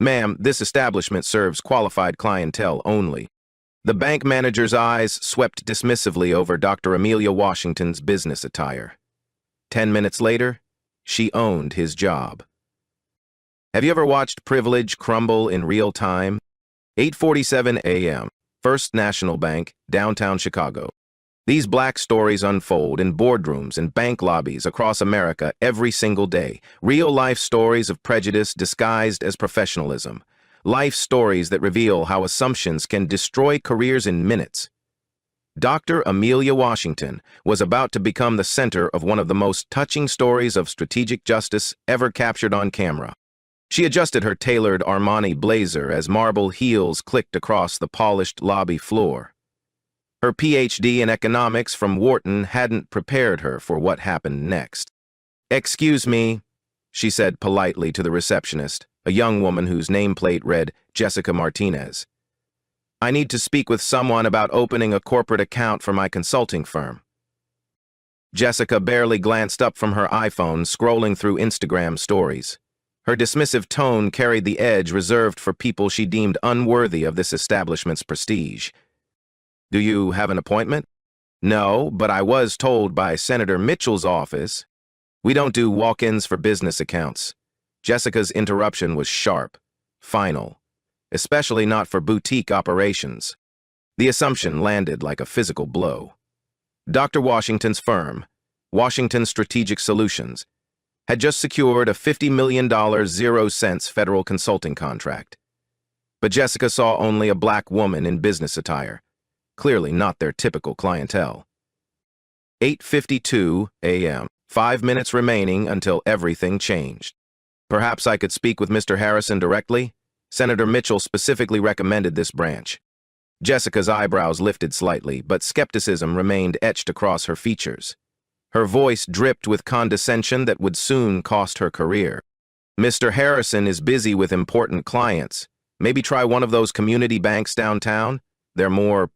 Ma'am, this establishment serves qualified clientele only. The bank manager's eyes swept dismissively over Dr. Amelia Washington's business attire. 10 minutes later, she owned his job. Have you ever watched privilege crumble in real time? 8:47 a.m., First National Bank, downtown Chicago. These black stories unfold in boardrooms and bank lobbies across America every single day. Real-life stories of prejudice disguised as professionalism. Life stories that reveal how assumptions can destroy careers in minutes. Dr. Amelia Washington was about to become the center of one of the most touching stories of strategic justice ever captured on camera. She adjusted her tailored Armani blazer as marble heels clicked across the polished lobby floor. Her PhD in economics from Wharton hadn't prepared her for what happened next. "Excuse me," she said politely to the receptionist, a young woman whose nameplate read Jessica Martinez. "I need to speak with someone about opening a corporate account for my consulting firm." Jessica barely glanced up from her iPhone, scrolling through Instagram stories. Her dismissive tone carried the edge reserved for people she deemed unworthy of this establishment's prestige. "Do you have an appointment?" "No, but I was told by Senator Mitchell's office." "We don't do walk-ins for business accounts." Jessica's interruption was sharp, final, especially not for boutique operations. The assumption landed like a physical blow. Dr. Washington's firm, Washington Strategic Solutions, had just secured a $50 million 0-cents federal consulting contract. But Jessica saw only a black woman in business attire, clearly not their typical clientele. 8:52 a.m., 5 minutes remaining until everything changed. "Perhaps I could speak with Mr. Harrison directly?" Senator Mitchell specifically recommended this branch. Jessica's eyebrows lifted slightly, but skepticism remained etched across her features. Her voice dripped with condescension that would soon cost her career. "Mr. Harrison is busy with important clients. Maybe try one of those community banks downtown? They're more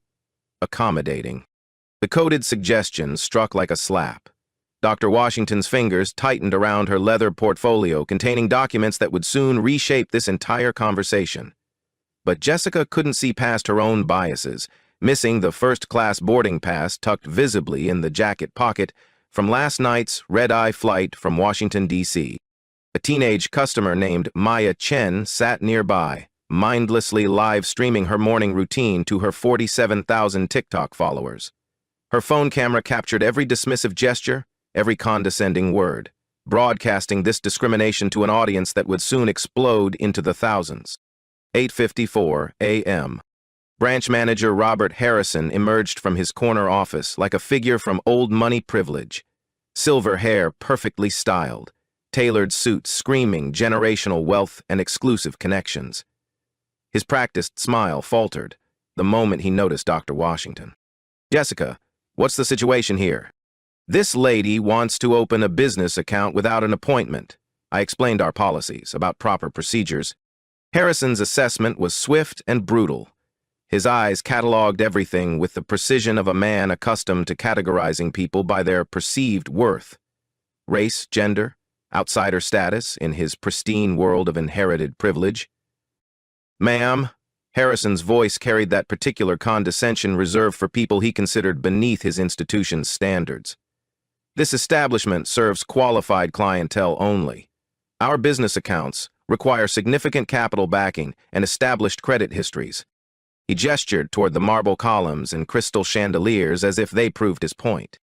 accommodating." The coded suggestion struck like a slap. Dr. Washington's fingers tightened around her leather portfolio containing documents that would soon reshape this entire conversation. But Jessica couldn't see past her own biases, missing the first-class boarding pass tucked visibly in the jacket pocket from last night's red-eye flight from Washington, D.C. A teenage customer named Maya Chen sat nearby, mindlessly live-streaming her morning routine to her 47,000 TikTok followers. Her phone camera captured every dismissive gesture, every condescending word, broadcasting this discrimination to an audience that would soon explode into the thousands. 8:54 a.m. Branch manager Robert Harrison emerged from his corner office like a figure from old money privilege. Silver hair perfectly styled, tailored suit screaming generational wealth and exclusive connections. His practiced smile faltered the moment he noticed Dr. Washington. "Jessica, what's the situation here?" "This lady wants to open a business account without an appointment." I explained our policies about proper procedures. Harrison's assessment was swift and brutal. His eyes cataloged everything with the precision of a man accustomed to categorizing people by their perceived worth. Race, gender, outsider status in his pristine world of inherited privilege. "Ma'am," Harrison's voice carried that particular condescension reserved for people he considered beneath his institution's standards. "This establishment serves qualified clientele only. Our business accounts require significant capital backing and established credit histories." He gestured toward the marble columns and crystal chandeliers as if they proved his point.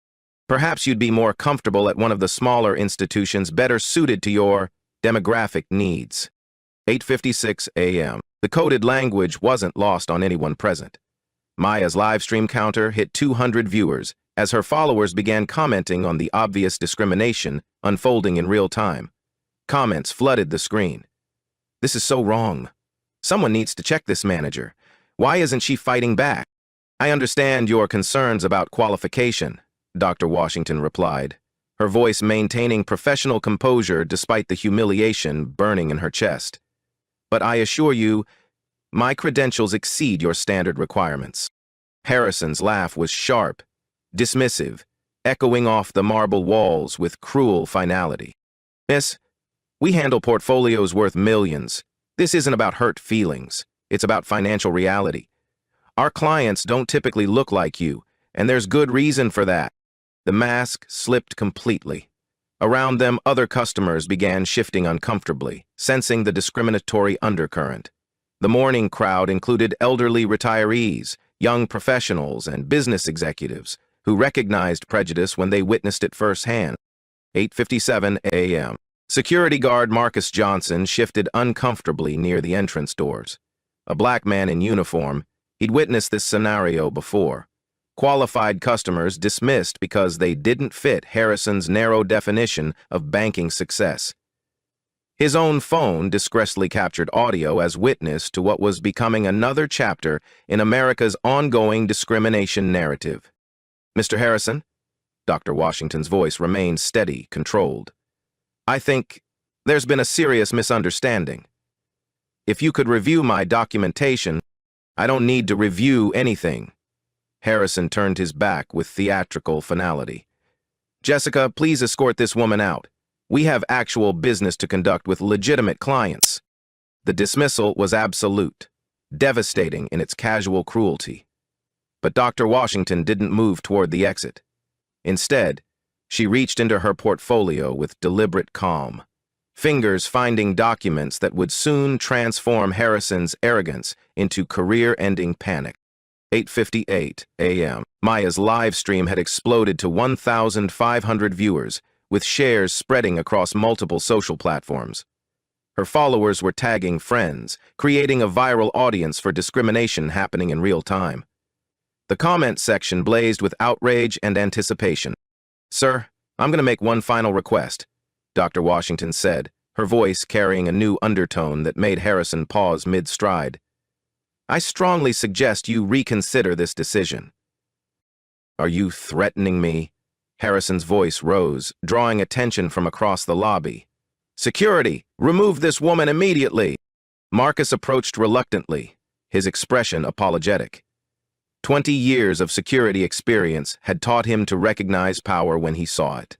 "Perhaps you'd be more comfortable at one of the smaller institutions better suited to your demographic needs." 8:56 a.m. The coded language wasn't lost on anyone present. Maya's livestream counter hit 200 viewers as her followers began commenting on the obvious discrimination unfolding in real time. Comments flooded the screen. "This is so wrong. Someone needs to check this manager. Why isn't she fighting back?" "I understand your concerns about qualification," Dr. Washington replied, her voice maintaining professional composure despite the humiliation burning in her chest. "But I assure you, my credentials exceed your standard requirements." Harrison's laugh was sharp, dismissive, echoing off the marble walls with cruel finality. "Miss, we handle portfolios worth millions. This isn't about hurt feelings. It's about financial reality. Our clients don't typically look like you, and there's good reason for that. The mask slipped completely. Around them, other customers began shifting uncomfortably, sensing the discriminatory undercurrent. The mourning crowd included elderly retirees, young professionals, and business executives who recognized prejudice when they witnessed it firsthand. 8:57 a.m. Security guard Marcus Johnson shifted uncomfortably near the entrance doors. A black man in uniform, he'd witnessed this scenario before. Qualified customers dismissed because they didn't fit Harrison's narrow definition of banking success. His own phone discreetly captured audio as witness to what was becoming another chapter in America's ongoing discrimination narrative. "Mr. Harrison?" Dr. Washington's voice remained steady, controlled. "I think there's been a serious misunderstanding. If you could review my documentation, I don't need to review anything." Harrison turned his back with theatrical finality. "Jessica, please escort this woman out. We have actual business to conduct with legitimate clients." The dismissal was absolute, devastating in its casual cruelty. But Dr. Washington didn't move toward the exit. Instead, she reached into her portfolio with deliberate calm, fingers finding documents that would soon transform Harrison's arrogance into career-ending panic. 8:58 a.m. Maya's live stream had exploded to 1,500 viewers, with shares spreading across multiple social platforms. Her followers were tagging friends, creating a viral audience for discrimination happening in real time. The comment section blazed with outrage and anticipation. "Sir, I'm going to make one final request," Dr. Washington said, her voice carrying a new undertone that made Harrison pause mid-stride. "I strongly suggest you reconsider this decision." "Are you threatening me?" Harrison's voice rose, drawing attention from across the lobby. "Security, remove this woman immediately!" Marcus approached reluctantly, his expression apologetic. 20 years of security experience had taught him to recognize power when he saw it.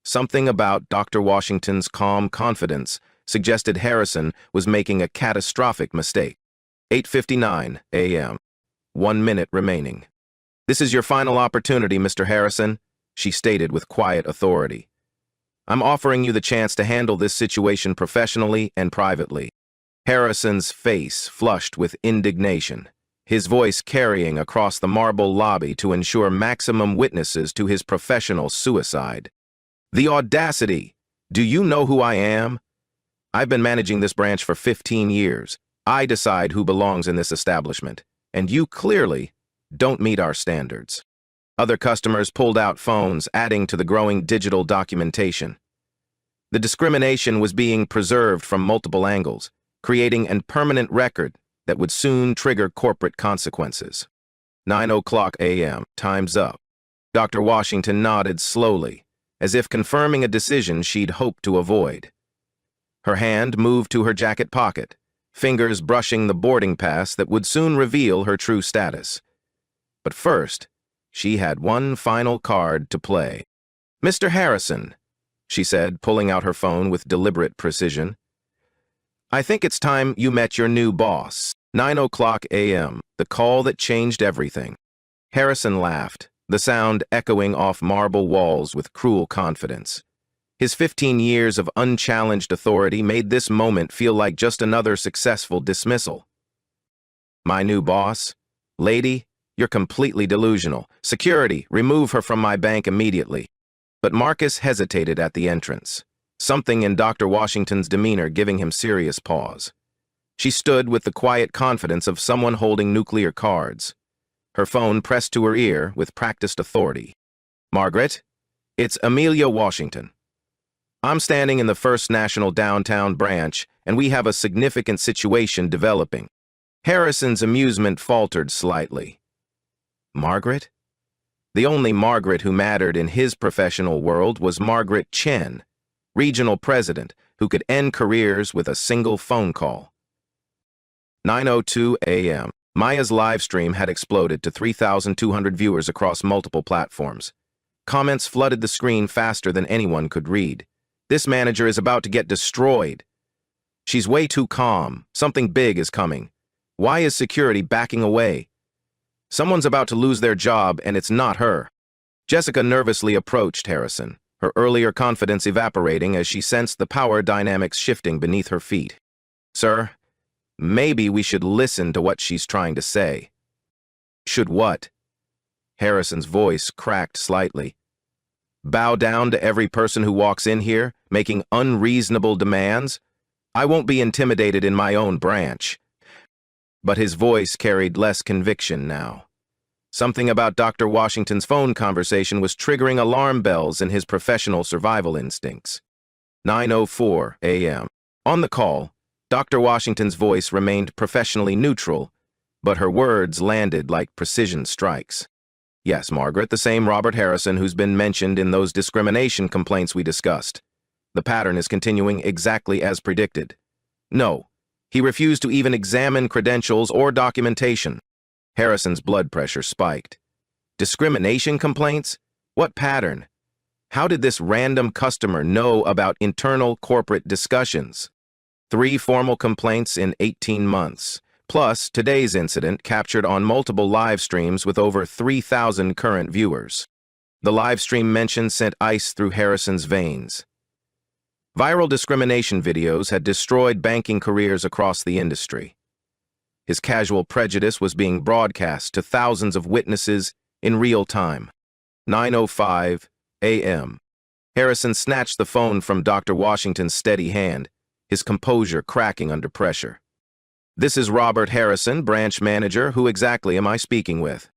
Something about Dr. Washington's calm confidence suggested Harrison was making a catastrophic mistake. 8:59 a.m. 1 minute remaining. "This is your final opportunity, Mr. Harrison," she stated with quiet authority. "I'm offering you the chance to handle this situation professionally and privately." Harrison's face flushed with indignation, his voice carrying across the marble lobby to ensure maximum witnesses to his professional suicide. "The audacity! Do you know who I am? I've been managing this branch for 15 years. I decide who belongs in this establishment, and you clearly don't meet our standards." Other customers pulled out phones, adding to the growing digital documentation. The discrimination was being preserved from multiple angles, creating a permanent record that would soon trigger corporate consequences. 9:00 a.m. Time's up. Dr. Washington nodded slowly, as if confirming a decision she'd hoped to avoid. Her hand moved to her jacket pocket, fingers brushing the boarding pass that would soon reveal her true status. But first, she had one final card to play. "Mr. Harrison," she said, pulling out her phone with deliberate precision, "I think it's time you met your new boss." 9:00 a.m., the call that changed everything. Harrison laughed, the sound echoing off marble walls with cruel confidence. His 15 years of unchallenged authority made this moment feel like just another successful dismissal. "My new boss? Lady, you're completely delusional. Security, remove her from my bank immediately." But Marcus hesitated at the entrance, something in Dr. Washington's demeanor giving him serious pause. She stood with the quiet confidence of someone holding nuclear cards, her phone pressed to her ear with practiced authority. "Margaret, it's Amelia Washington. I'm standing in the First National downtown branch, and we have a significant situation developing." Harrison's amusement faltered slightly. Margaret? The only Margaret who mattered in his professional world was Margaret Chen, regional president, who could end careers with a single phone call. 9:02 a.m. Maya's live stream had exploded to 3,200 viewers across multiple platforms. Comments flooded the screen faster than anyone could read. "This manager is about to get destroyed." She's way too calm. Something big is coming. Why is security backing away? Someone's about to lose their job, and it's not her. Jessica nervously approached Harrison, her earlier confidence evaporating as she sensed the power dynamics shifting beneath her feet. Sir, maybe we should listen to what she's trying to say. Should what? Harrison's voice cracked slightly. Bow down to every person who walks in here, making unreasonable demands? I won't be intimidated in my own branch. But his voice carried less conviction now. Something about Dr. Washington's phone conversation was triggering alarm bells in his professional survival instincts. 9:04 a.m. On the call, Dr. Washington's voice remained professionally neutral, but her words landed like precision strikes. Yes, Margaret, the same Robert Harrison who's been mentioned in those discrimination complaints we discussed. The pattern is continuing exactly as predicted. No, he refused to even examine credentials or documentation. Harrison's blood pressure spiked. Discrimination complaints? What pattern? How did this random customer know about internal corporate discussions? 3 formal complaints in 18 months, plus today's incident captured on multiple live streams with over 3,000 current viewers. The live stream mention sent ice through Harrison's veins. Viral discrimination videos had destroyed banking careers across the industry. His casual prejudice was being broadcast to thousands of witnesses in real time. 9:05 a.m. Harrison snatched the phone from Dr. Washington's steady hand, his composure cracking under pressure. This is Robert Harrison, branch manager. Who exactly am I speaking with?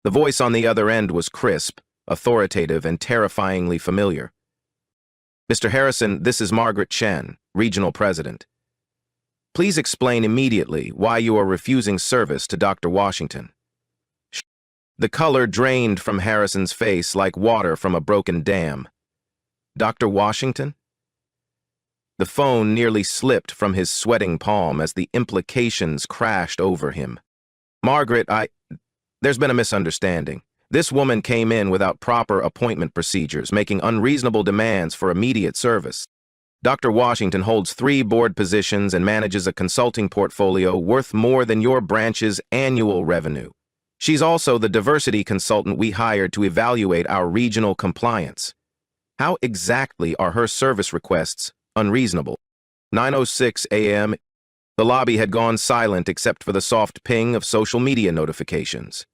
The voice on the other end was crisp, authoritative, and terrifyingly familiar. Mr. Harrison, this is Margaret Chen, regional president. Please explain immediately why you are refusing service to Dr. Washington. The color drained from Harrison's face like water from a broken dam. Dr. Washington? The phone nearly slipped from his sweating palm as the implications crashed over him. Margaret, there's been a misunderstanding. This woman came in without proper appointment procedures, making unreasonable demands for immediate service. Dr. Washington holds 3 board positions and manages a consulting portfolio worth more than your branch's annual revenue. She's also the diversity consultant we hired to evaluate our regional compliance. How exactly are her service requests unreasonable? 9:06 a.m. The lobby had gone silent except for the soft ping of social media notifications.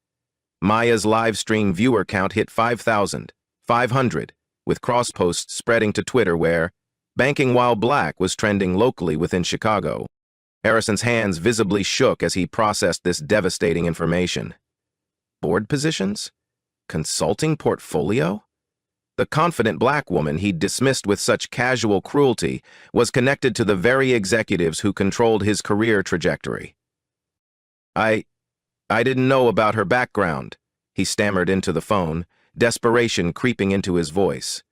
Maya's live stream viewer count hit 5,500, with cross-posts spreading to Twitter where Banking While Black was trending locally within Chicago. Harrison's hands visibly shook as he processed this devastating information. Board positions? Consulting portfolio? The confident black woman he'd dismissed with such casual cruelty was connected to the very executives who controlled his career trajectory. I didn't know about her background, he stammered into the phone, desperation creeping into his voice.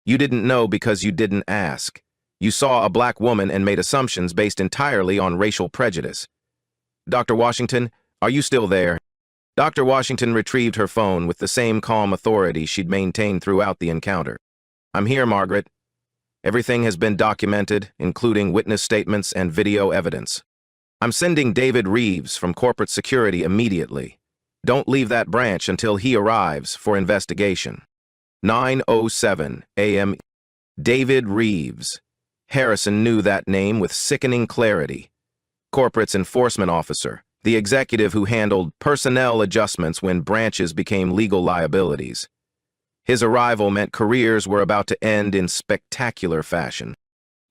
You didn't know because you didn't ask. You saw a black woman and made assumptions based entirely on racial prejudice. Dr. Washington, are you still there? Dr. Washington retrieved her phone with the same calm authority she'd maintained throughout the encounter. I'm here, Margaret. Everything has been documented, including witness statements and video evidence. I'm sending David Reeves from corporate security immediately. Don't leave that branch until he arrives for investigation. 9:07 a.m. David Reeves. Harrison knew that name with sickening clarity. Corporate's enforcement officer, the executive who handled personnel adjustments when branches became legal liabilities. His arrival meant careers were about to end in spectacular fashion.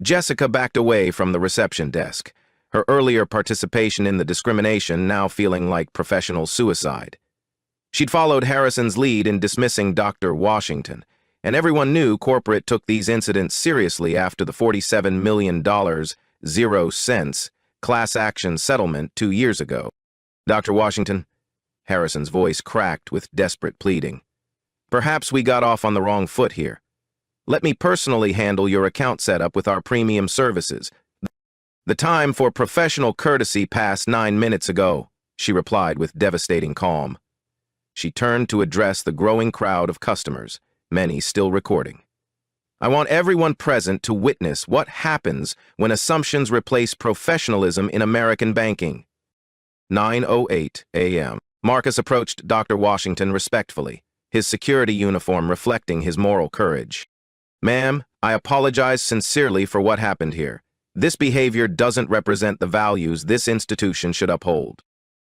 Jessica backed away from the reception desk, her earlier participation in the discrimination now feeling like professional suicide. She'd followed Harrison's lead in dismissing Dr. Washington, and everyone knew corporate took these incidents seriously after the $47 million, 0 cents, class action settlement 2 years ago. Dr. Washington, Harrison's voice cracked with desperate pleading. Perhaps we got off on the wrong foot here. Let me personally handle your account setup with our premium services. The time for professional courtesy passed 9 minutes ago, she replied with devastating calm. She turned to address the growing crowd of customers, many still recording. I want everyone present to witness what happens when assumptions replace professionalism in American banking. 9:08 a.m. Marcus approached Dr. Washington respectfully, his security uniform reflecting his moral courage. "Ma'am, I apologize sincerely for what happened here. This behavior doesn't represent the values this institution should uphold."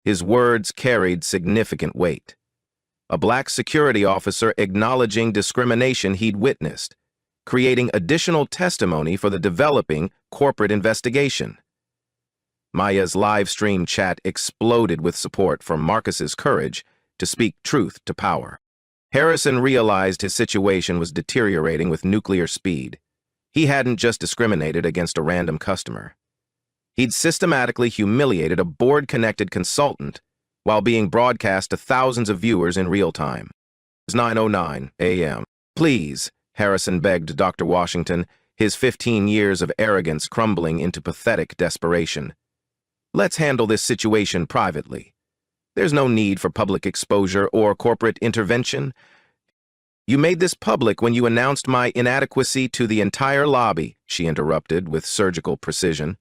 His words carried significant weight. A black security officer acknowledging discrimination he'd witnessed, creating additional testimony for the developing corporate investigation. Maya's live stream chat exploded with support for Marcus's courage to speak truth to power. Harrison realized his situation was deteriorating with nuclear speed. He hadn't just discriminated against a random customer. He'd systematically humiliated a board-connected consultant while being broadcast to thousands of viewers in real time. It was 9:09 a.m. "Please," Harrison begged Dr. Washington, his 15 years of arrogance crumbling into pathetic desperation. "Let's handle this situation privately. There's no need for public exposure or corporate intervention. You made this public when you announced my inadequacy to the entire lobby," she interrupted with surgical precision.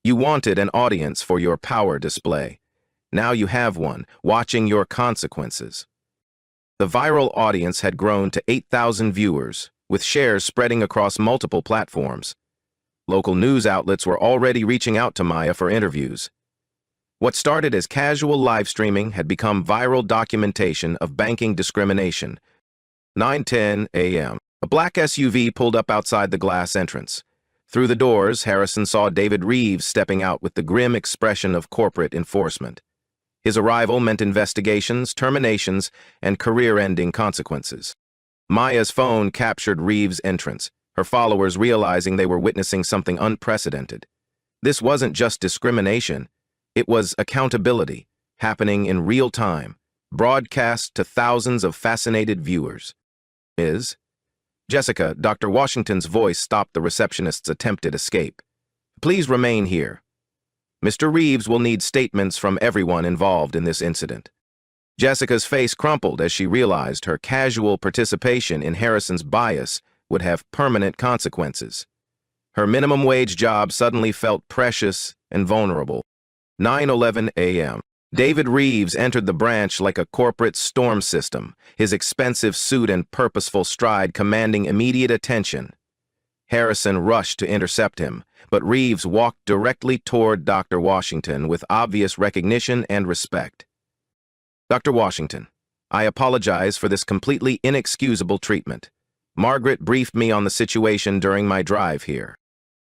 "You wanted an audience for your power display. Now you have one, watching your consequences." The viral audience had grown to 8,000 viewers, with shares spreading across multiple platforms. Local news outlets were already reaching out to Maya for interviews. What started as casual live streaming had become viral documentation of banking discrimination. 9:10 a.m. A black SUV pulled up outside the glass entrance. Through the doors, Harrison saw David Reeves stepping out with the grim expression of corporate enforcement. His arrival meant investigations, terminations, and career-ending consequences. Maya's phone captured Reeves' entrance, her followers realizing they were witnessing something unprecedented. This wasn't just discrimination. It was accountability, happening in real time, broadcast to thousands of fascinated viewers. Jessica, Dr. Washington's voice stopped the receptionist's attempted escape. "Please remain here. Mr. Reeves will need statements from everyone involved in this incident." Jessica's face crumpled as she realized her casual participation in Harrison's bias would have permanent consequences. Her minimum wage job suddenly felt precious and vulnerable. 9:11 a.m. David Reeves entered the branch like a corporate storm system, his expensive suit and purposeful stride commanding immediate attention. Harrison rushed to intercept him, but Reeves walked directly toward Dr. Washington with obvious recognition and respect. "Dr. Washington, I apologize for this completely inexcusable treatment. Margaret briefed me on the situation during my drive here."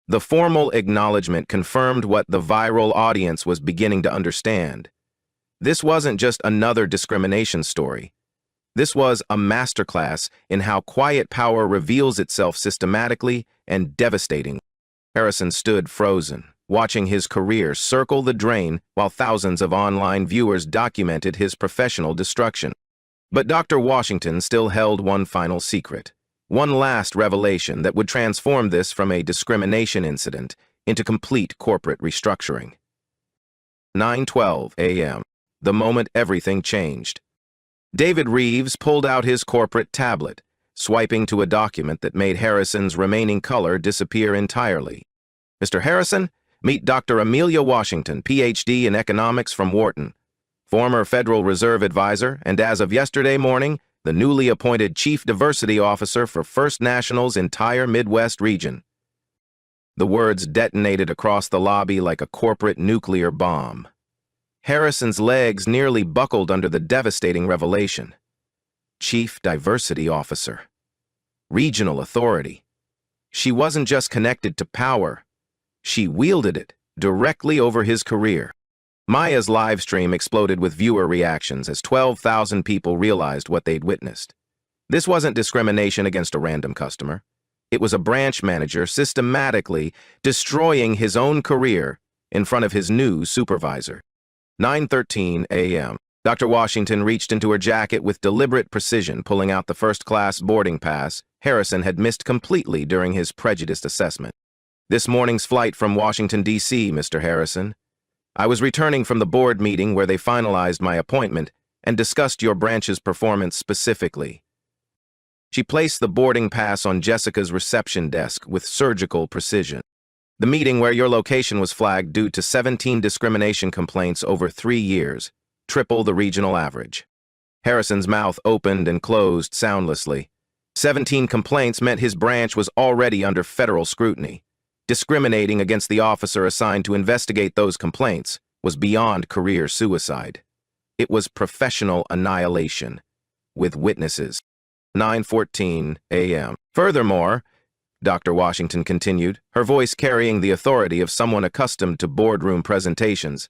The formal acknowledgement confirmed what the viral audience was beginning to understand. This wasn't just another discrimination story. This was a masterclass in how quiet power reveals itself systematically and devastatingly. Harrison stood frozen, watching his career circle the drain while thousands of online viewers documented his professional destruction. But Dr. Washington still held one final secret, one last revelation that would transform this from a discrimination incident into complete corporate restructuring. 9:12 a.m. The moment everything changed. David Reeves pulled out his corporate tablet, swiping to a document that made Harrison's remaining color disappear entirely. "Mr. Harrison, meet Dr. Amelia Washington, Ph.D. in economics from Wharton, former Federal Reserve advisor, and as of yesterday morning, the newly appointed Chief Diversity Officer for First National's entire Midwest region." The words detonated across the lobby like a corporate nuclear bomb. Harrison's legs nearly buckled under the devastating revelation. Chief Diversity Officer. Regional authority. She wasn't just connected to power. She wielded it directly over his career. Maya's live stream exploded with viewer reactions as 12,000 people realized what they'd witnessed. This wasn't discrimination against a random customer. It was a branch manager systematically destroying his own career in front of his new supervisor. 9:13 a.m. Dr. Washington reached into her jacket with deliberate precision, pulling out the first-class boarding pass Harrison had missed completely during his prejudiced assessment. "This morning's flight from Washington, D.C., Mr. Harrison. I was returning from the board meeting where they finalized my appointment and discussed your branch's performance specifically." She placed the boarding pass on Jessica's reception desk with surgical precision. The meeting where your location was flagged due to 17 discrimination complaints over 3 years, triple the regional average. Harrison's mouth opened and closed soundlessly. 17 complaints meant his branch was already under federal scrutiny. Discriminating against the officer assigned to investigate those complaints was beyond career suicide. It was professional annihilation, with witnesses. 9:14 a.m. Furthermore, Dr. Washington continued, her voice carrying the authority of someone accustomed to boardroom presentations,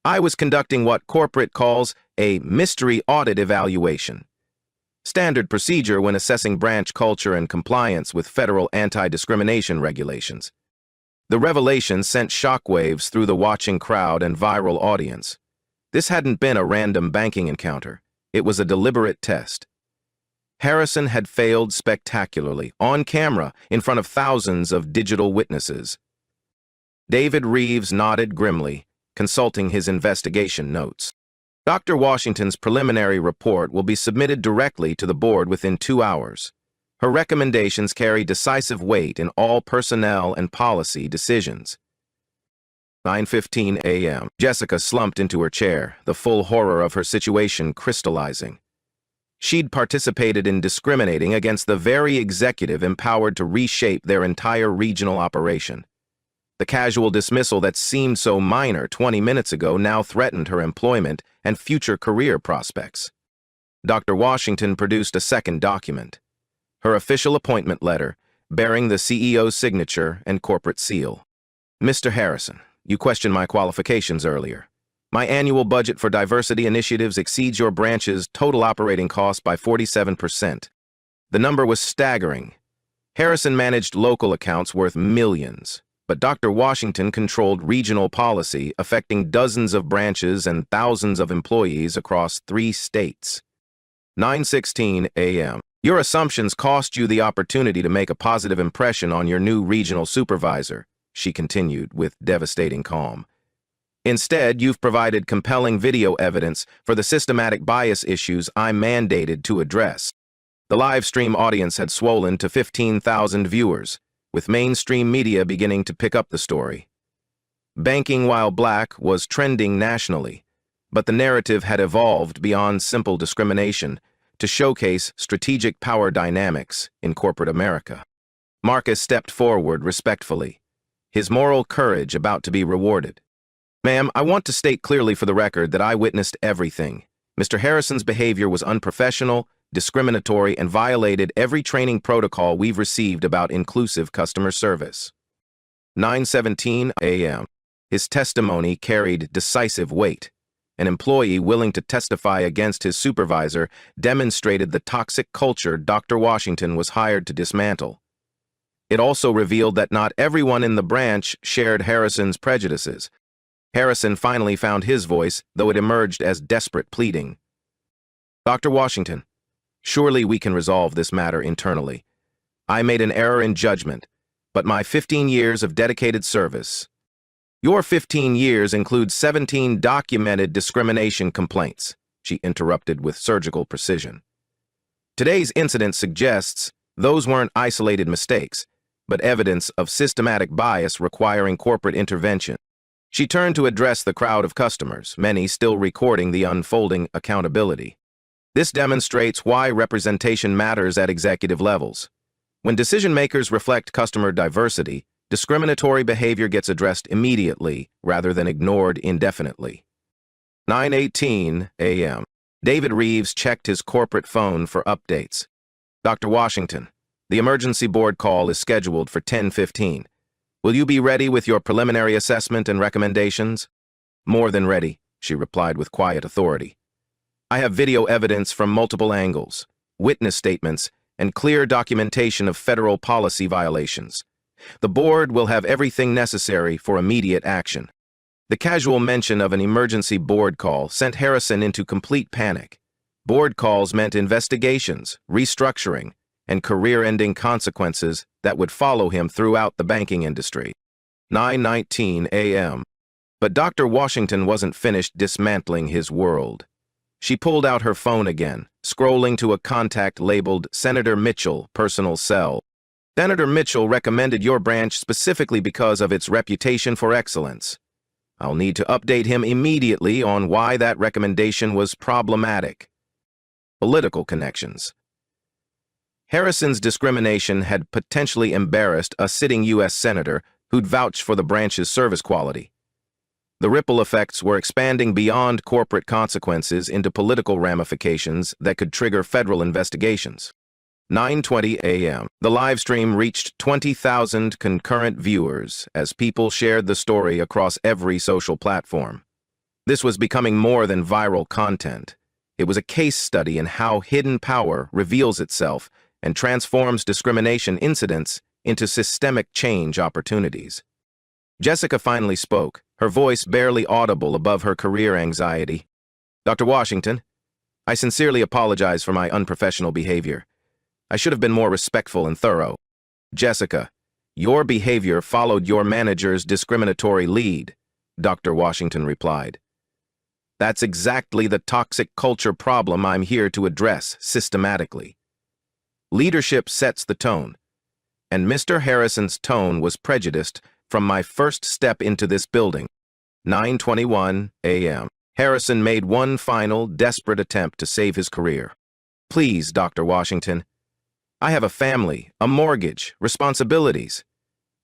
I was conducting what corporate calls a mystery audit evaluation. Standard procedure when assessing branch culture and compliance with federal anti-discrimination regulations. The revelation sent shockwaves through the watching crowd and viral audience. This hadn't been a random banking encounter. It was a deliberate test. Harrison had failed spectacularly, on camera, in front of thousands of digital witnesses. David Reeves nodded grimly, consulting his investigation notes. Dr. Washington's preliminary report will be submitted directly to the board within 2 hours. Her recommendations carry decisive weight in all personnel and policy decisions. 9:15 a.m. Jessica slumped into her chair, the full horror of her situation crystallizing. She'd participated in discriminating against the very executive empowered to reshape their entire regional operation. The casual dismissal that seemed so minor 20 minutes ago now threatened her employment and future career prospects. Dr. Washington produced a second document, her official appointment letter, bearing the CEO's signature and corporate seal. Mr. Harrison, you questioned my qualifications earlier. My annual budget for diversity initiatives exceeds your branch's total operating cost by 47%. The number was staggering. Harrison managed local accounts worth millions, but Dr. Washington controlled regional policy affecting dozens of branches and thousands of employees across 3 states. 9:16 a.m. Your assumptions cost you the opportunity to make a positive impression on your new regional supervisor, she continued with devastating calm. Instead, you've provided compelling video evidence for the systematic bias issues I'm mandated to address. The live stream audience had swollen to 15,000 viewers, with mainstream media beginning to pick up the story. Banking while black was trending nationally, but the narrative had evolved beyond simple discrimination to showcase strategic power dynamics in corporate America. Marcus stepped forward respectfully, his moral courage about to be rewarded. Ma'am, I want to state clearly for the record that I witnessed everything. Mr. Harrison's behavior was unprofessional, discriminatory, and violated every training protocol we've received about inclusive customer service. 9:17 a.m. His testimony carried decisive weight. An employee willing to testify against his supervisor demonstrated the toxic culture Dr. Washington was hired to dismantle. It also revealed that not everyone in the branch shared Harrison's prejudices. Harrison finally found his voice, though it emerged as desperate pleading. Dr. Washington, surely we can resolve this matter internally. I made an error in judgment, but my 15 years of dedicated service. Your 15 years include 17 documented discrimination complaints, she interrupted with surgical precision. Today's incident suggests those weren't isolated mistakes, but evidence of systematic bias requiring corporate intervention. She turned to address the crowd of customers, many still recording the unfolding accountability. This demonstrates why representation matters at executive levels. When decision-makers reflect customer diversity, discriminatory behavior gets addressed immediately rather than ignored indefinitely. 9:18 a.m. David Reeves checked his corporate phone for updates. Dr. Washington, the emergency board call is scheduled for 10:15. Will you be ready with your preliminary assessment and recommendations? More than ready, she replied with quiet authority. I have video evidence from multiple angles, witness statements, and clear documentation of federal policy violations. The board will have everything necessary for immediate action. The casual mention of an emergency board call sent Harrison into complete panic. Board calls meant investigations, restructuring, and career-ending consequences that would follow him throughout the banking industry. 9:19 a.m. But Dr. Washington wasn't finished dismantling his world. She pulled out her phone again, scrolling to a contact labeled Senator Mitchell, personal cell. Senator Mitchell recommended your branch specifically because of its reputation for excellence. I'll need to update him immediately on why that recommendation was problematic. Political connections. Harrison's discrimination had potentially embarrassed a sitting U.S. senator who'd vouched for the branch's service quality. The ripple effects were expanding beyond corporate consequences into political ramifications that could trigger federal investigations. 9:20 a.m. The live stream reached 20,000 concurrent viewers as people shared the story across every social platform. This was becoming more than viral content. It was a case study in how hidden power reveals itself and transforms discrimination incidents into systemic change opportunities. Jessica finally spoke, her voice barely audible above her career anxiety. Dr. Washington, I sincerely apologize for my unprofessional behavior. I should have been more respectful and thorough. Jessica, your behavior followed your manager's discriminatory lead, Dr. Washington replied. That's exactly the toxic culture problem I'm here to address systematically. Leadership sets the tone, and Mr. Harrison's tone was prejudiced from my first step into this building. 9:21 a.m. Harrison made one final, desperate attempt to save his career. Please, Dr. Washington, I have a family, a mortgage, responsibilities.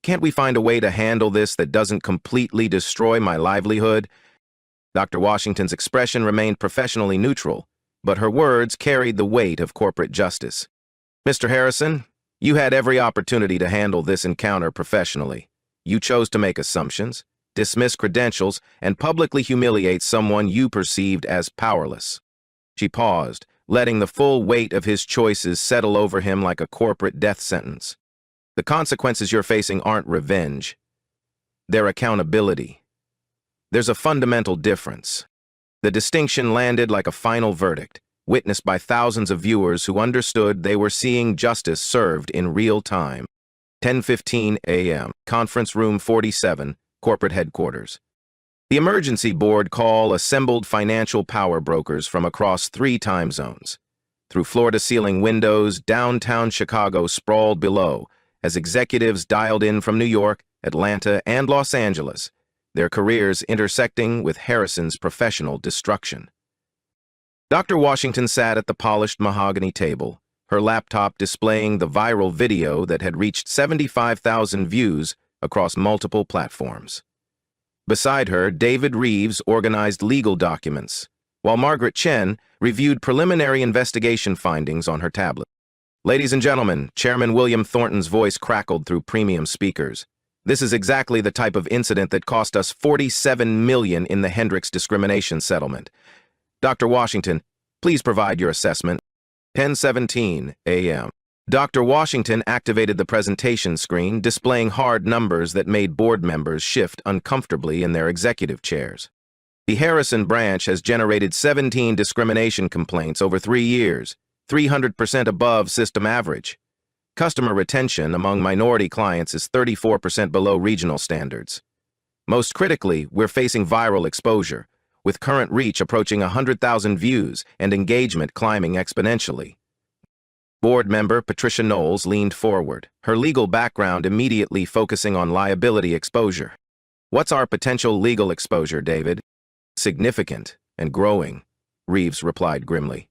Can't we find a way to handle this that doesn't completely destroy my livelihood? Dr. Washington's expression remained professionally neutral, but her words carried the weight of corporate justice. Mr. Harrison, you had every opportunity to handle this encounter professionally. You chose to make assumptions, dismiss credentials, and publicly humiliate someone you perceived as powerless. She paused, letting the full weight of his choices settle over him like a corporate death sentence. The consequences you're facing aren't revenge. They're accountability. There's a fundamental difference. The distinction landed like a final verdict, witnessed by thousands of viewers who understood they were seeing justice served in real time. 10:15 a.m., Conference Room 47, Corporate Headquarters. The emergency board call assembled financial power brokers from across 3 time zones. Through floor-to-ceiling windows, downtown Chicago sprawled below as executives dialed in from New York, Atlanta, and Los Angeles, their careers intersecting with Harrison's professional destruction. Dr. Washington sat at the polished mahogany table, her laptop displaying the viral video that had reached 75,000 views across multiple platforms. Beside her, David Reeves organized legal documents, while Margaret Chen reviewed preliminary investigation findings on her tablet. Ladies and gentlemen, Chairman William Thornton's voice crackled through premium speakers. This is exactly the type of incident that cost us $47 million in the Hendricks discrimination settlement. Dr. Washington, please provide your assessment. 10:17 a.m. Dr. Washington activated the presentation screen, displaying hard numbers that made board members shift uncomfortably in their executive chairs. The Harrison branch has generated 17 discrimination complaints over 3 years, 300% above system average. Customer retention among minority clients is 34% below regional standards. Most critically, we're facing viral exposure, with current reach approaching 100,000 views and engagement climbing exponentially. Board member Patricia Knowles leaned forward, her legal background immediately focusing on liability exposure. What's our potential legal exposure, David? Significant and growing, Reeves replied grimly.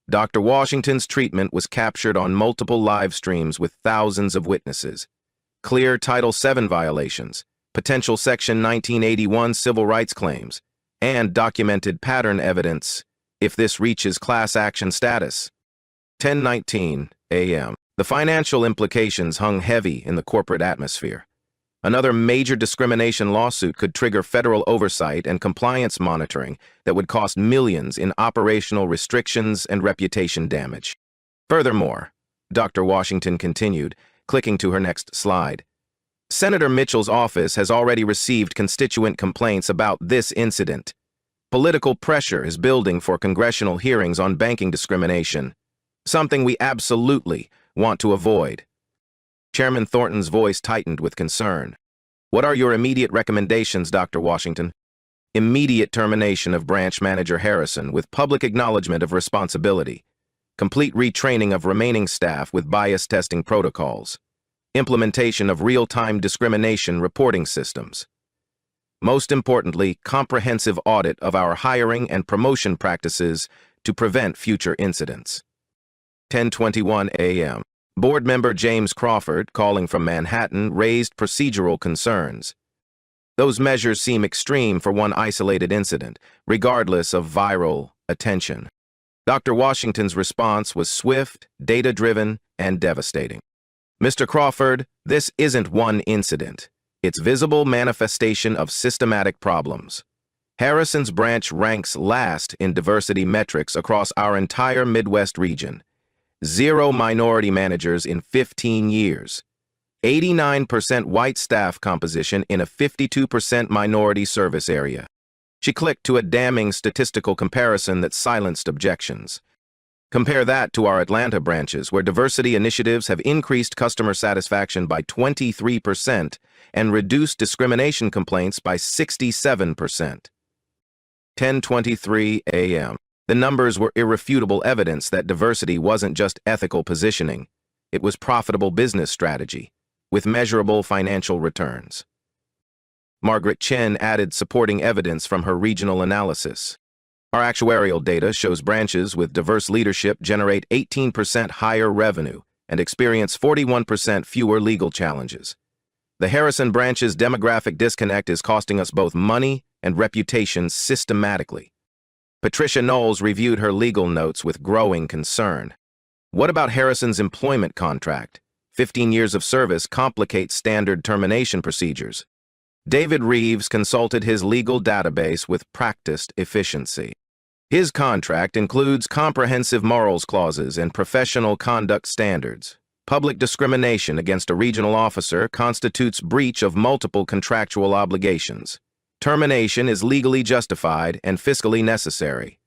Dr. Washington's treatment was captured on multiple live streams with thousands of witnesses. Clear Title VII violations, potential Section 1981 civil rights claims, and documented pattern evidence if this reaches class action status. 10:19 a.m. The financial implications hung heavy in the corporate atmosphere. Another major discrimination lawsuit could trigger federal oversight and compliance monitoring that would cost millions in operational restrictions and reputation damage. Furthermore, Dr. Washington continued, clicking to her next slide, Senator Mitchell's office has already received constituent complaints about this incident. Political pressure is building for congressional hearings on banking discrimination, something we absolutely want to avoid. Chairman Thornton's voice tightened with concern. What are your immediate recommendations, Dr. Washington? Immediate termination of branch manager Harrison with public acknowledgement of responsibility. Complete retraining of remaining staff with bias testing protocols. Implementation of real-time discrimination reporting systems. Most importantly, comprehensive audit of our hiring and promotion practices to prevent future incidents. 10:21 a.m. Board member James Crawford, calling from Manhattan, raised procedural concerns. Those measures seem extreme for one isolated incident, regardless of viral attention. Dr. Washington's response was swift, data-driven, and devastating. Mr. Crawford, this isn't one incident. It's visible manifestation of systematic problems. Harrison's branch ranks last in diversity metrics across our entire Midwest region. 0 minority managers in 15 years. 89% white staff composition in a 52% minority service area. She clicked to a damning statistical comparison that silenced objections. Compare that to our Atlanta branches, where diversity initiatives have increased customer satisfaction by 23% and reduced discrimination complaints by 67%. 10:23 a.m. The numbers were irrefutable evidence that diversity wasn't just ethical positioning. It was profitable business strategy, with measurable financial returns. Margaret Chen added supporting evidence from her regional analysis. Our actuarial data shows branches with diverse leadership generate 18% higher revenue and experience 41% fewer legal challenges. The Harrison branch's demographic disconnect is costing us both money and reputation systematically. Patricia Knowles reviewed her legal notes with growing concern. What about Harrison's employment contract? 15 years of service complicates standard termination procedures. David Reeves consulted his legal database with practiced efficiency. His contract includes comprehensive morals clauses and professional conduct standards. Public discrimination against a regional officer constitutes breach of multiple contractual obligations. Termination is legally justified and fiscally necessary.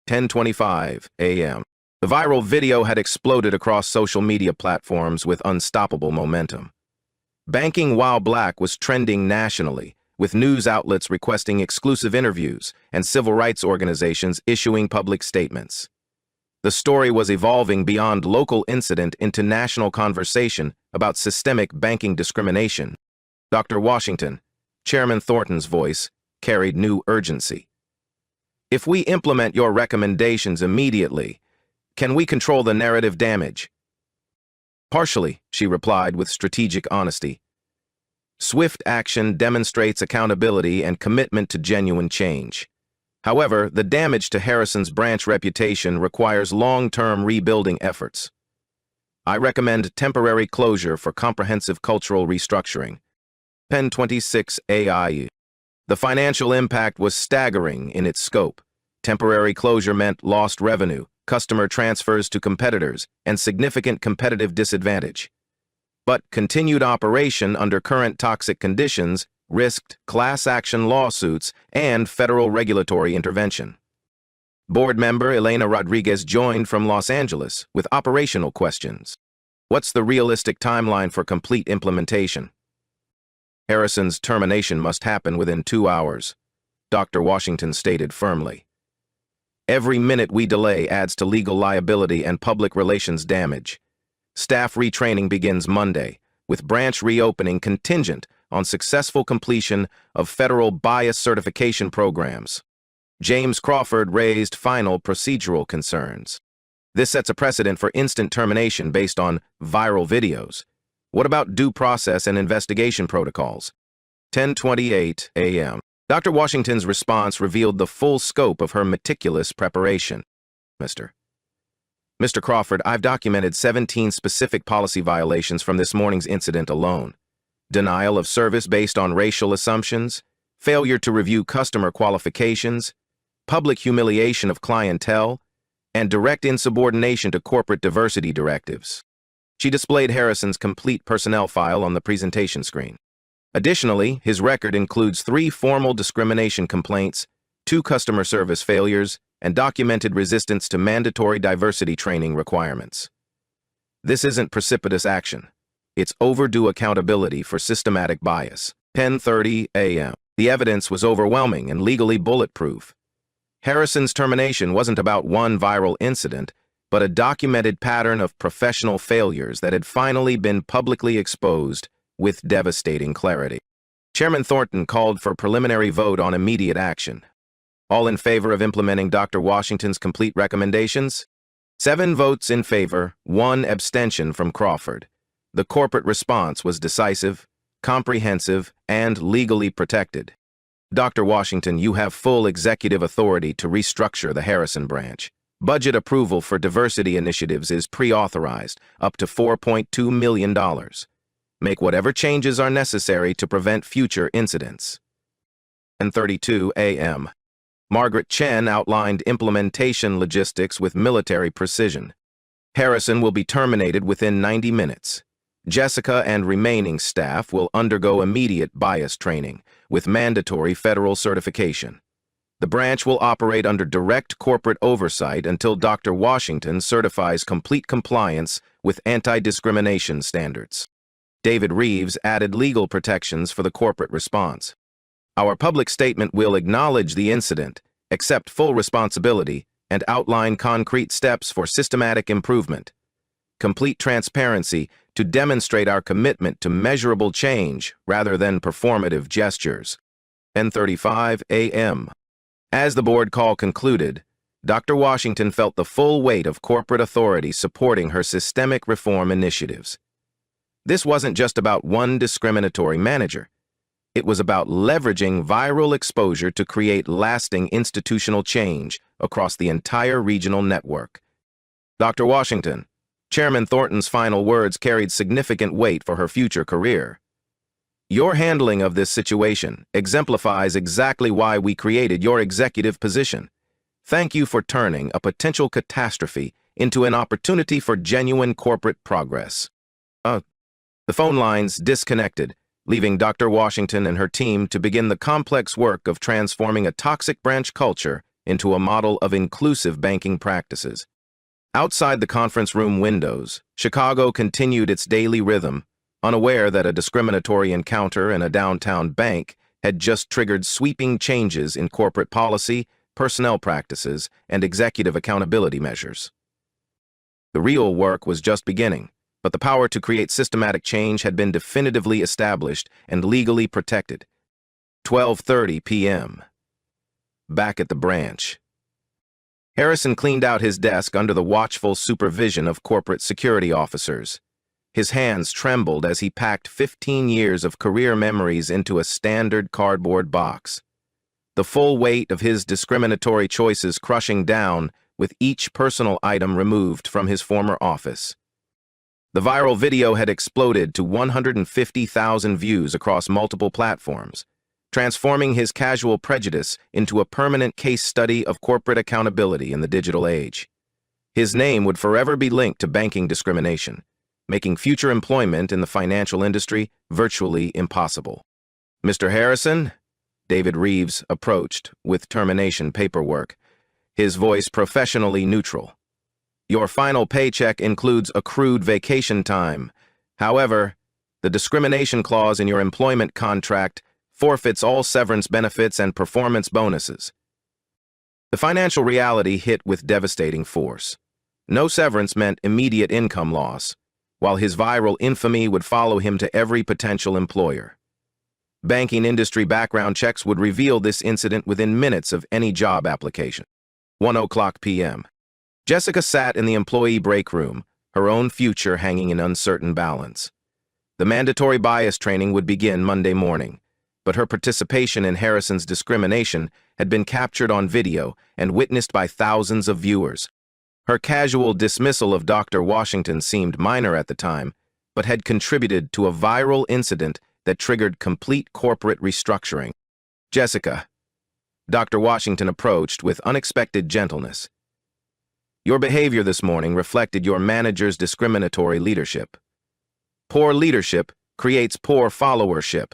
10:25 a.m. The viral video had exploded across social media platforms with unstoppable momentum. Banking While Black was trending nationally, with news outlets requesting exclusive interviews and civil rights organizations issuing public statements. The story was evolving beyond local incident into national conversation about systemic banking discrimination. Dr. Washington, Chairman Thornton's voice, carried new urgency. If we implement your recommendations immediately, can we control the narrative damage? Partially, she replied with strategic honesty. Swift action demonstrates accountability and commitment to genuine change. However, the damage to Harrison's branch reputation requires long-term rebuilding efforts. I recommend temporary closure for comprehensive cultural restructuring. 10:26 a.m. The financial impact was staggering in its scope. Temporary closure meant lost revenue, customer transfers to competitors, and significant competitive disadvantage. But continued operation under current toxic conditions risked class action lawsuits and federal regulatory intervention. Board member Elena Rodriguez joined from Los Angeles with operational questions. What's the realistic timeline for complete implementation? Harrison's termination must happen within 2 hours, Dr. Washington stated firmly. Every minute we delay adds to legal liability and public relations damage. Staff retraining begins Monday, with branch reopening contingent on successful completion of federal bias certification programs. James Crawford raised final procedural concerns. This sets a precedent for instant termination based on viral videos. What about due process and investigation protocols? 10:28 a.m. Dr. Washington's response revealed the full scope of her meticulous preparation. Mr. Crawford, I've documented 17 specific policy violations from this morning's incident alone. Denial of service based on racial assumptions, failure to review customer qualifications, public humiliation of clientele, and direct insubordination to corporate diversity directives. She displayed Harrison's complete personnel file on the presentation screen. Additionally, his record includes 3 formal discrimination complaints, 2 customer service failures, and documented resistance to mandatory diversity training requirements. This isn't precipitous action. It's overdue accountability for systematic bias. 10:30 a.m. The evidence was overwhelming and legally bulletproof. Harrison's termination wasn't about one viral incident, but a documented pattern of professional failures that had finally been publicly exposed with devastating clarity. Chairman Thornton called for a preliminary vote on immediate action. All in favor of implementing Dr. Washington's complete recommendations? 7 votes in favor, 1 abstention from Crawford. The corporate response was decisive, comprehensive, and legally protected. Dr. Washington, you have full executive authority to restructure the Harrison branch. Budget approval for diversity initiatives is pre-authorized, up to $4.2 million. Make whatever changes are necessary to prevent future incidents. 10:32 a.m. Margaret Chen outlined implementation logistics with military precision. Harrison will be terminated within 90 minutes. Jessica and remaining staff will undergo immediate bias training, with mandatory federal certification. The branch will operate under direct corporate oversight until Dr. Washington certifies complete compliance with anti-discrimination standards. David Reeves added legal protections for the corporate response. Our public statement will acknowledge the incident, accept full responsibility, and outline concrete steps for systematic improvement. Complete transparency to demonstrate our commitment to measurable change rather than performative gestures. 10:35 a.m. As the board call concluded, Dr. Washington felt the full weight of corporate authority supporting her systemic reform initiatives. This wasn't just about one discriminatory manager. It was about leveraging viral exposure to create lasting institutional change across the entire regional network. Dr. Washington, Chairman Thornton's final words carried significant weight for her future career. Your handling of this situation exemplifies exactly why we created your executive position. Thank you for turning a potential catastrophe into an opportunity for genuine corporate progress. The phone lines disconnected, leaving Dr. Washington and her team to begin the complex work of transforming a toxic branch culture into a model of inclusive banking practices. Outside the conference room windows, Chicago continued its daily rhythm, unaware that a discriminatory encounter in a downtown bank had just triggered sweeping changes in corporate policy, personnel practices, and executive accountability measures. The real work was just beginning, but the power to create systematic change had been definitively established and legally protected. 12:30 p.m. Back at the branch. Harrison cleaned out his desk under the watchful supervision of corporate security officers. His hands trembled as he packed 15 years of career memories into a standard cardboard box. The full weight of his discriminatory choices crushing down with each personal item removed from his former office. The viral video had exploded to 150,000 views across multiple platforms, transforming his casual prejudice into a permanent case study of corporate accountability in the digital age. His name would forever be linked to banking discrimination, making future employment in the financial industry virtually impossible. Mr. Harrison, David Reeves approached with termination paperwork, his voice professionally neutral. Your final paycheck includes accrued vacation time. However, the discrimination clause in your employment contract forfeits all severance benefits and performance bonuses. The financial reality hit with devastating force. No severance meant immediate income loss, while his viral infamy would follow him to every potential employer. Banking industry background checks would reveal this incident within minutes of any job application. 1:00 p.m. Jessica sat in the employee break room, her own future hanging in uncertain balance. The mandatory bias training would begin Monday morning, but her participation in Harrison's discrimination had been captured on video and witnessed by thousands of viewers. Her casual dismissal of Dr. Washington seemed minor at the time, but had contributed to a viral incident that triggered complete corporate restructuring. Jessica, Dr. Washington approached with unexpected gentleness. Your behavior this morning reflected your manager's discriminatory leadership. Poor leadership creates poor followership.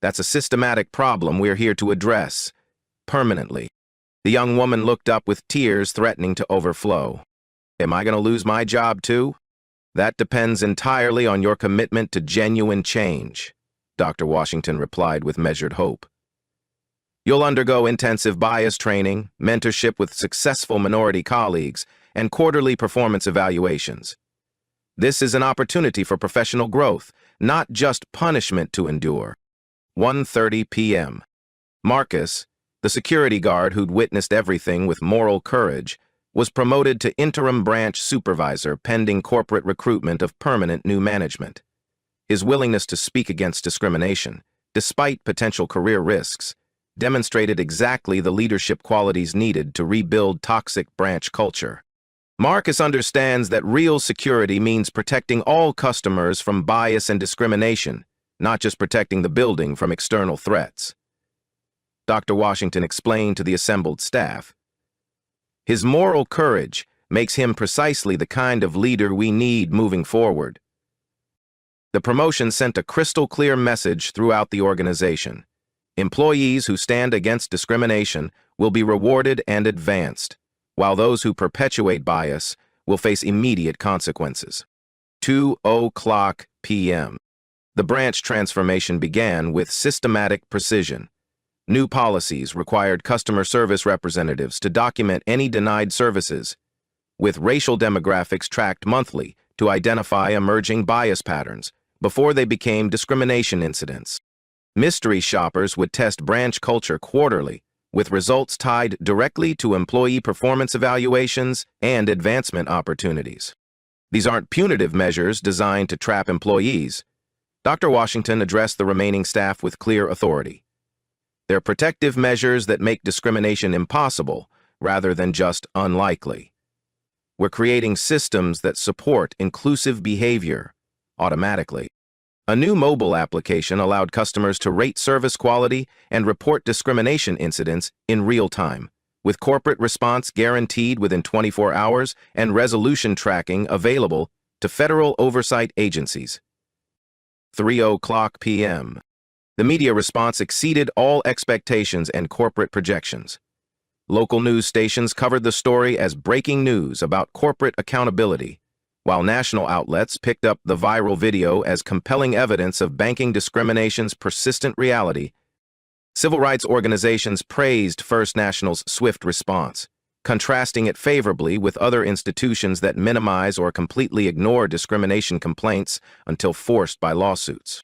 That's a systematic problem we're here to address, permanently. The young woman looked up with tears threatening to overflow. Am I going to lose my job too? That depends entirely on your commitment to genuine change, Dr. Washington replied with measured hope. You'll undergo intensive bias training, mentorship with successful minority colleagues, and quarterly performance evaluations. This is an opportunity for professional growth, not just punishment to endure. 1:30 p.m. Marcus, the security guard who'd witnessed everything with moral courage, was promoted to interim branch supervisor pending corporate recruitment of permanent new management. His willingness to speak against discrimination, despite potential career risks, demonstrated exactly the leadership qualities needed to rebuild toxic branch culture. Marcus understands that real security means protecting all customers from bias and discrimination, not just protecting the building from external threats. Dr. Washington explained to the assembled staff, "His moral courage makes him precisely the kind of leader we need moving forward." The promotion sent a crystal-clear message throughout the organization. Employees who stand against discrimination will be rewarded and advanced, while those who perpetuate bias will face immediate consequences. 2:00 p.m. The branch transformation began with systematic precision. New policies required customer service representatives to document any denied services, with racial demographics tracked monthly to identify emerging bias patterns before they became discrimination incidents. Mystery shoppers would test branch culture quarterly, with results tied directly to employee performance evaluations and advancement opportunities. These aren't punitive measures designed to trap employees. Dr. Washington addressed the remaining staff with clear authority. They're protective measures that make discrimination impossible rather than just unlikely. We're creating systems that support inclusive behavior automatically. A new mobile application allowed customers to rate service quality and report discrimination incidents in real time, with corporate response guaranteed within 24 hours and resolution tracking available to federal oversight agencies. 3:00 p.m. The media response exceeded all expectations and corporate projections. Local news stations covered the story as breaking news about corporate accountability, while national outlets picked up the viral video as compelling evidence of banking discrimination's persistent reality. Civil rights organizations praised First National's swift response, contrasting it favorably with other institutions that minimize or completely ignore discrimination complaints until forced by lawsuits.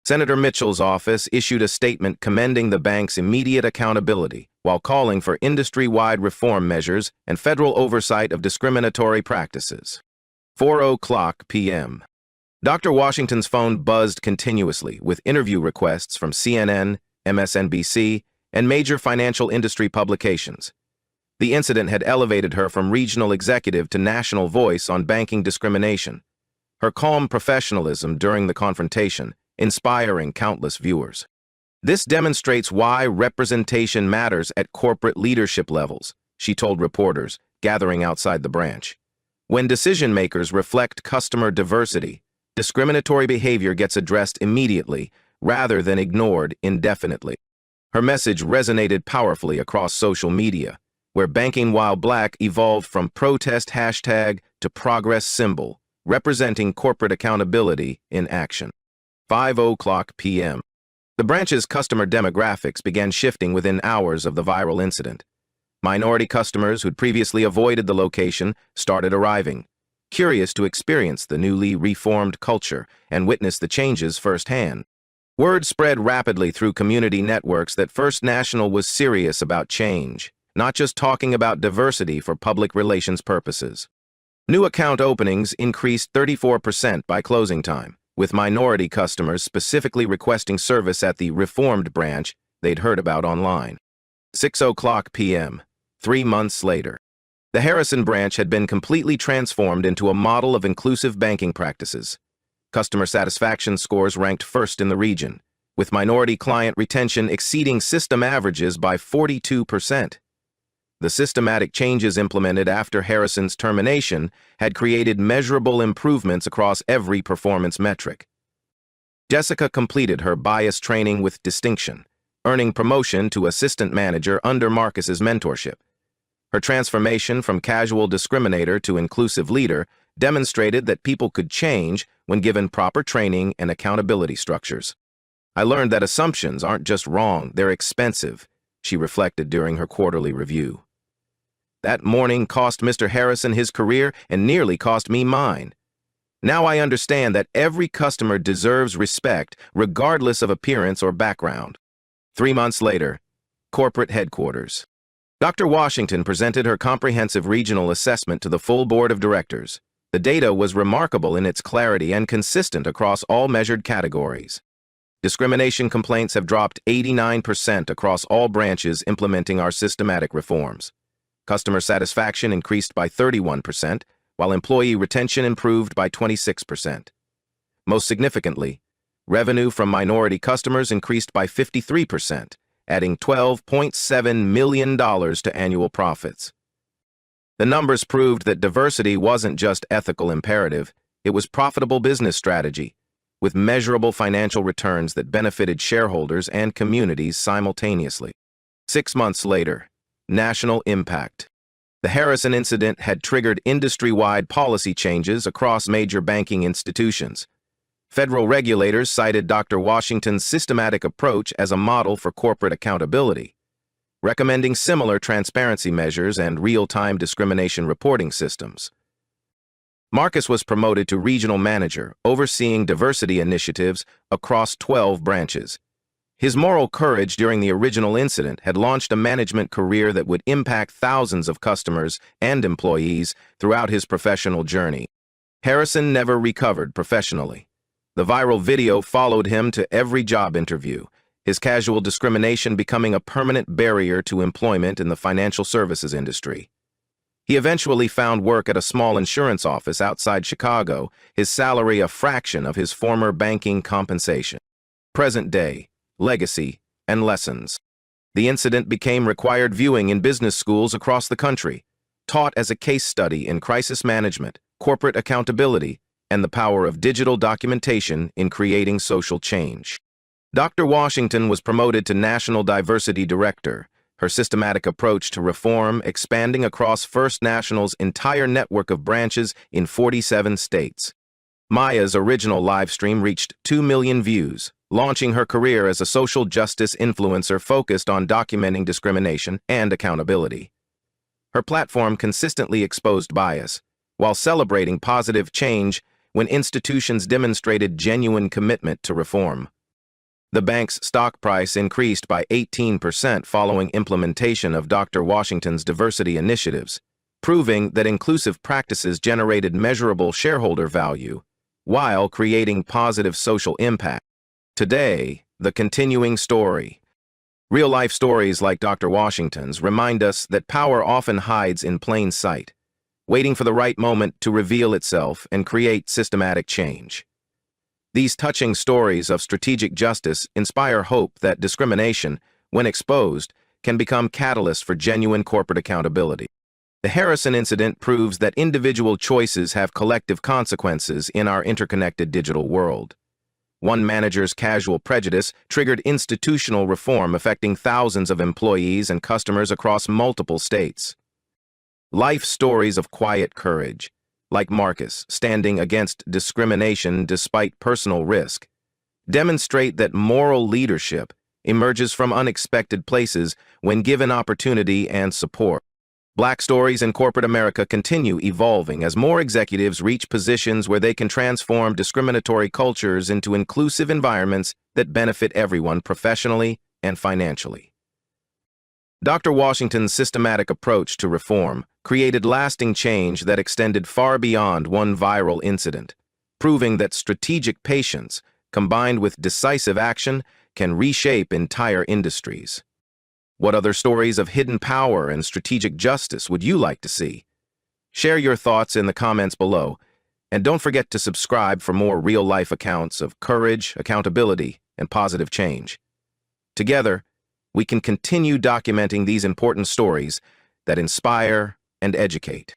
Senator Mitchell's office issued a statement commending the bank's immediate accountability while calling for industry-wide reform measures and federal oversight of discriminatory practices. 4:00 p.m. Dr. Washington's phone buzzed continuously with interview requests from CNN, MSNBC, and major financial industry publications. The incident had elevated her from regional executive to national voice on banking discrimination. Her calm professionalism during the confrontation inspiring countless viewers. This demonstrates why representation matters at corporate leadership levels, she told reporters gathering outside the branch. When decision-makers reflect customer diversity, discriminatory behavior gets addressed immediately rather than ignored indefinitely. Her message resonated powerfully across social media, where banking while black evolved from protest hashtag to progress symbol, representing corporate accountability in action. 5:00 p.m. The branch's customer demographics began shifting within hours of the viral incident. Minority customers who'd previously avoided the location started arriving, curious to experience the newly reformed culture and witness the changes firsthand. Word spread rapidly through community networks that First National was serious about change, not just talking about diversity for public relations purposes. New account openings increased 34% by closing time, with minority customers specifically requesting service at the reformed branch they'd heard about online. 6:00 p.m., 3 months later. The Harrison branch had been completely transformed into a model of inclusive banking practices. Customer satisfaction scores ranked first in the region, with minority client retention exceeding system averages by 42%. The systematic changes implemented after Harrison's termination had created measurable improvements across every performance metric. Jessica completed her bias training with distinction, earning promotion to assistant manager under Marcus's mentorship. Her transformation from casual discriminator to inclusive leader demonstrated that people could change when given proper training and accountability structures. "I learned that assumptions aren't just wrong, they're expensive," she reflected during her quarterly review. That morning cost Mr. Harrison his career and nearly cost me mine. Now I understand that every customer deserves respect regardless of appearance or background. 3 months later, corporate headquarters. Dr. Washington presented her comprehensive regional assessment to the full board of directors. The data was remarkable in its clarity and consistent across all measured categories. Discrimination complaints have dropped 89% across all branches implementing our systematic reforms. Customer satisfaction increased by 31%, while employee retention improved by 26%. Most significantly, revenue from minority customers increased by 53%, adding $12.7 million to annual profits. The numbers proved that diversity wasn't just ethical imperative, it was profitable business strategy, with measurable financial returns that benefited shareholders and communities simultaneously. 6 months later, national impact. The Harrison incident had triggered industry-wide policy changes across major banking institutions. Federal regulators cited Dr. Washington's systematic approach as a model for corporate accountability, recommending similar transparency measures and real-time discrimination reporting systems. Marcus was promoted to regional manager, overseeing diversity initiatives across 12 branches. His moral courage during the original incident had launched a management career that would impact thousands of customers and employees throughout his professional journey. Harrison never recovered professionally. The viral video followed him to every job interview, his casual discrimination becoming a permanent barrier to employment in the financial services industry. He eventually found work at a small insurance office outside Chicago, his salary a fraction of his former banking compensation. Present day, legacy, and lessons. The incident became required viewing in business schools across the country, taught as a case study in crisis management, corporate accountability, and the power of digital documentation in creating social change. Dr. Washington was promoted to National Diversity Director, her systematic approach to reform expanding across First National's entire network of branches in 47 states. Maya's original live stream reached 2 million views, launching her career as a social justice influencer focused on documenting discrimination and accountability. Her platform consistently exposed bias, while celebrating positive change when institutions demonstrated genuine commitment to reform. The bank's stock price increased by 18% following implementation of Dr. Washington's diversity initiatives, proving that inclusive practices generated measurable shareholder value while creating positive social impact. Today, the continuing story. Real-life stories like Dr. Washington's remind us that power often hides in plain sight, waiting for the right moment to reveal itself and create systematic change. These touching stories of strategic justice inspire hope that discrimination, when exposed, can become catalysts for genuine corporate accountability. The Harrison incident proves that individual choices have collective consequences in our interconnected digital world. One manager's casual prejudice triggered institutional reform affecting thousands of employees and customers across multiple states. Life stories of quiet courage, like Marcus standing against discrimination despite personal risk, demonstrate that moral leadership emerges from unexpected places when given opportunity and support. Black stories in corporate America continue evolving as more executives reach positions where they can transform discriminatory cultures into inclusive environments that benefit everyone professionally and financially. Dr. Washington's systematic approach to reform created lasting change that extended far beyond one viral incident, proving that strategic patience, combined with decisive action, can reshape entire industries. What other stories of hidden power and strategic justice would you like to see? Share your thoughts in the comments below, and don't forget to subscribe for more real-life accounts of courage, accountability, and positive change. Together, we can continue documenting these important stories that inspire and educate.